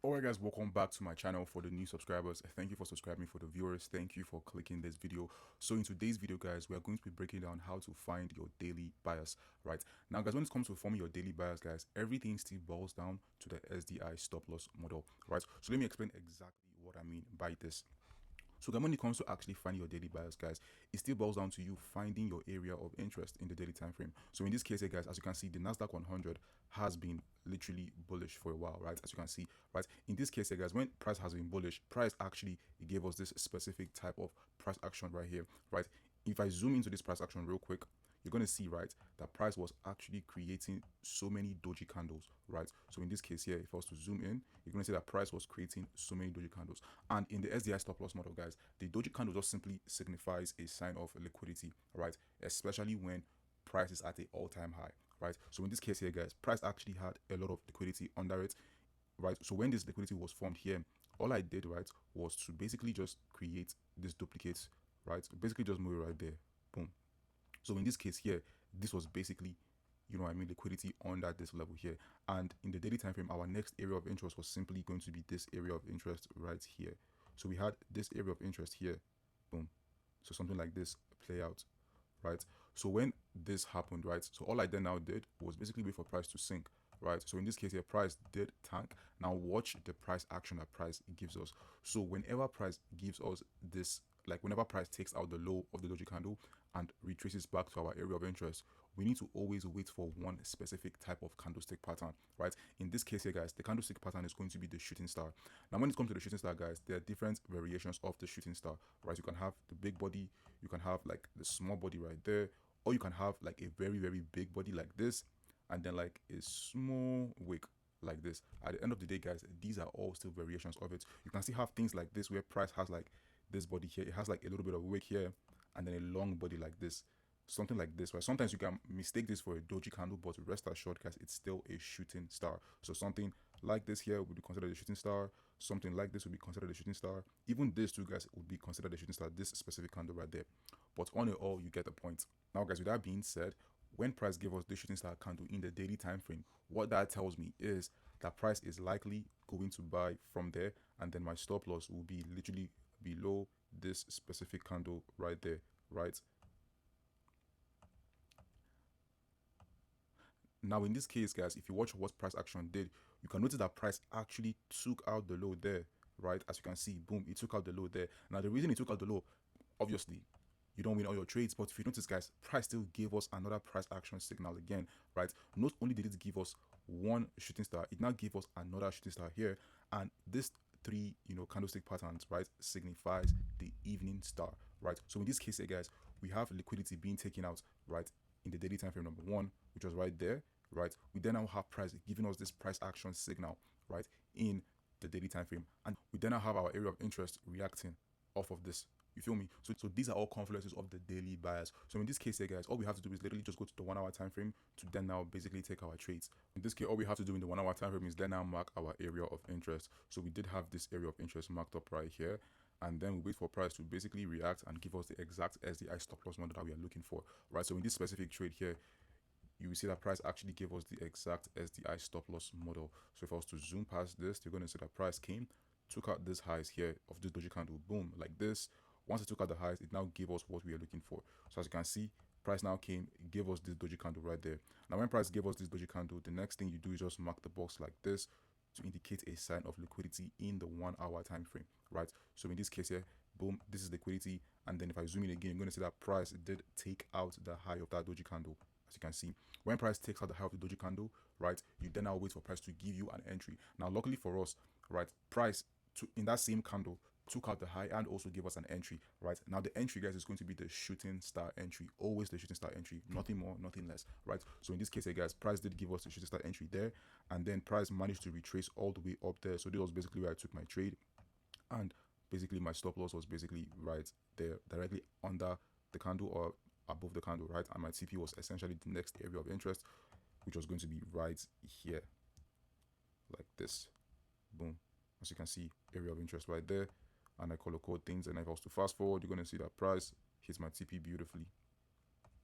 Alright guys, welcome back to my channel. For the new subscribers, thank you for subscribing. For the viewers, thank you for clicking this video. So in today's video guys, we are going to be breaking down how to find your daily bias. Right now guys, when it comes to forming your daily bias guys, everything still boils down to the SDI stop loss model. Right, so let me explain exactly what I mean by this. So then when it comes to actually finding your daily bias guys, it still boils down to you finding your area of interest in the daily time frame. So in this case here guys, as you can see, the Nasdaq 100 has been literally bullish for a while, right? As you can see, right? In this case here guys, when price has been bullish, price actually gave us this specific type of price action right here, right? If I zoom into this price action real quick, you're going to see, right, that price was actually creating so many doji candles, right? So in this case here, if I was to zoom in, you're going to see that price was creating so many doji candles. And in the SDI stop loss model guys, the doji candle just simply signifies a sign of liquidity, right? Especially when price is at an all-time high, right? So in this case here guys, price actually had a lot of liquidity under it, right? So when this liquidity was formed here, all I did, right, was to basically just create this duplicate, right? Basically just move it right there, boom. So in this case here, this was basically, you know what I mean, liquidity under this level here. And in the daily time frame, our next area of interest was simply going to be this area of interest right here. So we had this area of interest here, boom. So something like this play out, right? So when this happened, right, so all I then now did was basically wait for price to sink, right? So in this case here, price did tank. Now watch the price action that price gives us. So whenever price gives us this, like whenever price takes out the low of the doji candle and retraces back to our area of interest, we need to always wait for one specific type of candlestick pattern, right? In this case here guys, the candlestick pattern is going to be the shooting star. Now when it comes to the shooting star guys, there are different variations of the shooting star, right? You can have the big body, you can have like the small body right there, or you can have like a very big body like this, and then like a small wick like this. At the end of the day guys, these are all still variations of it. You can still have things like this where price has like this body here, it has like a little bit of wick here, and then a long body like this, something like this, right? Sometimes you can mistake this for a doji candle, but rest assured guys, it's still a shooting star. So something like this here would be considered a shooting star, something like this would be considered a shooting star, even this two guys would be considered a shooting star, this specific candle right there. But on it all, you get the point. Now guys, with that being said, when price gave us the shooting star candle in the daily time frame, what that tells me is that price is likely going to buy from there, and then my stop loss will be literally below this specific candle right there, right? Now in this case guys, if you watch what price action did, you can notice that price actually took out the low there, right? As you can see, boom, it took out the low there. Now the reason it took out the low, obviously you don't win all your trades, but if you notice guys, price still gave us another price action signal again, right? Not only did it give us one shooting star, it now gave us another shooting star here, and this three, you know, candlestick patterns, right, signifies the evening star, right? So in this case here guys, we have liquidity being taken out, right, in the daily time frame number one, which was right there, right? We then now have price giving us this price action signal, right, in the daily time frame, and we then now have our area of interest reacting off of this. You feel me? So these are all confluences of the daily bias. So in this case here guys, all we have to do is literally just go to the 1 hour time frame to then now basically take our trades. In this case, all we have to do in the 1 hour time frame is then now mark our area of interest. So we did have this area of interest marked up right here, and then we wait for price to basically react and give us the exact SDI stop loss model that we are looking for, right? So in this specific trade here, you will see that price actually gave us the exact SDI stop loss model. So if I was to zoom past this, you're going to see that price came, took out this highs here of this doji candle, boom, like this. Once it took out the highs, it now gave us what we are looking for. So as you can see, price now came, gave us this doji candle right there. Now when price gave us this doji candle, the next thing you do is just mark the box like this to indicate a sign of liquidity in the 1 hour time frame, right? So in this case here, boom, this is liquidity. And then if I zoom in again, you're going to see that price did take out the high of that doji candle. As you can see, when price takes out the high of the doji candle, right, you then now wait for price to give you an entry. Now luckily for us, right, price in that same candle took out the high and also gave us an entry, right? Now the entry guys is going to be the shooting star entry, always the shooting star entry, nothing more, nothing less, right? So in this case here guys, price did give us the shooting star entry there, and then price managed to retrace all the way up there. So this was basically where I took my trade, and basically my stop loss was basically right there, directly under the candle or above the candle, right? And my TP was essentially the next area of interest, which was going to be right here, like this, boom. As you can see, area of interest right there, and I color code things. And if I was to fast forward, you're going to see that price hits my TP beautifully,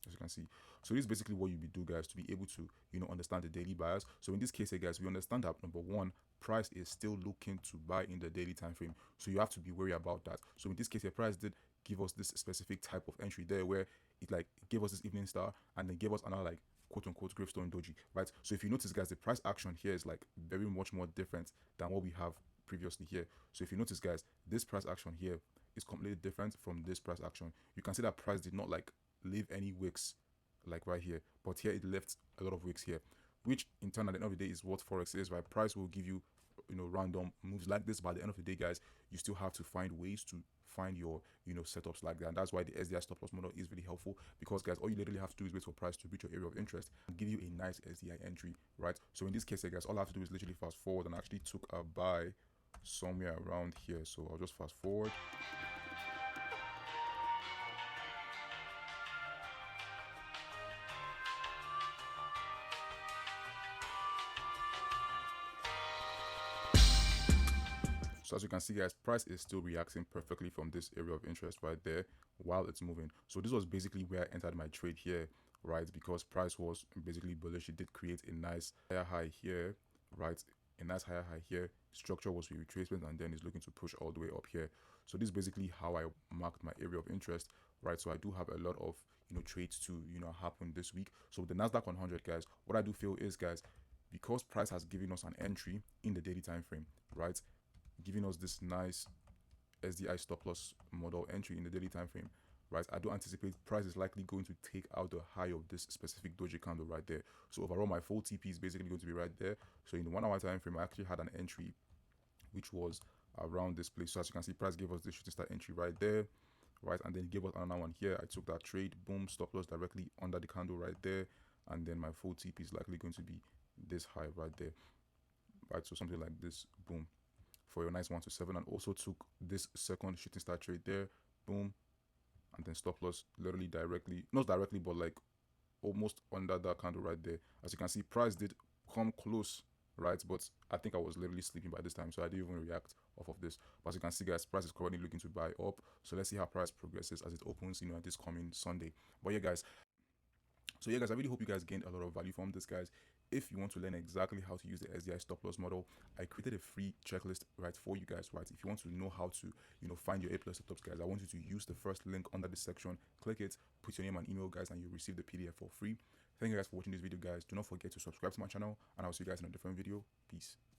as you can see. So this is basically what you do, guys, to be able to understand the daily bias. So in this case here, guys, we understand that number one, price is still looking to buy in the daily time frame, so you have to be wary about that. So in this case here, price did give us this specific type of entry there where it like gave us this evening star and then gave us another like quote unquote gravestone doji, right? So if you notice, guys, the price action here is like very much more different than what we have previously here. So if you notice, guys, this price action here is completely different from this price action. You can see that price did not like leave any wicks like right here, but here it left a lot of wicks here, which in turn at the end of the day is what Forex is, right? Price will give you random moves like this, but at the end of the day, guys, you still have to find ways to find your setups like that. And that's why the SDI stop loss model is really helpful, because, guys, all you literally have to do is wait for price to reach your area of interest and give you a nice SDI entry, right? So in this case, guys, all I have to do is literally fast forward, and actually took a buy somewhere around here. So I'll just fast forward. So as you can see, guys, price is still reacting perfectly from this area of interest right there while it's moving. So this was basically where I entered my trade here, right? Because price was basically bullish. It did create a nice higher high here, right? A nice higher high here. Structure was a retracement, and then it's looking to push all the way up here. So this is basically how I marked my area of interest, right? So I do have a lot of trades to happen this week. So the Nasdaq 100, guys, what I do feel is, guys, because price has given us an entry in the daily time frame, right, giving us this nice SDI stop loss model entry in the daily time frame, right? I do anticipate price is likely going to take out the high of this specific doji candle right there. So overall, my full TP is basically going to be right there. So in the 1 hour time frame, I actually had an entry which was around this place. So as you can see, price gave us this shooting star entry right there, right? And then gave us another one here. I took that trade, boom, stop loss directly under the candle right there. And then my full TP is likely going to be this high right there, right? So something like this, boom, for your nice 1 to 7. And also took this second shooting star trade there, boom, and then stop loss literally directly, not directly, but like almost under that candle right there. As you can see, price did come close, right? But I think I was literally sleeping by this time, so I didn't even react off of this. But as you can see, guys, price is currently looking to buy up. So let's see how price progresses as it opens, at this coming Sunday. But yeah, guys, so yeah, guys, I really hope you guys gained a lot of value from this, guys. If you want to learn exactly how to use the SDI stop loss model, I created a free checklist right for you guys, right? If you want to know how to find your A+ setups, guys, I want you to use the first link under this section. Click it, put your name and email, guys, and you'll receive the PDF for free. Thank you guys for watching this video, guys. Do not forget to subscribe to my channel, and I'll see you guys in a different video. Peace.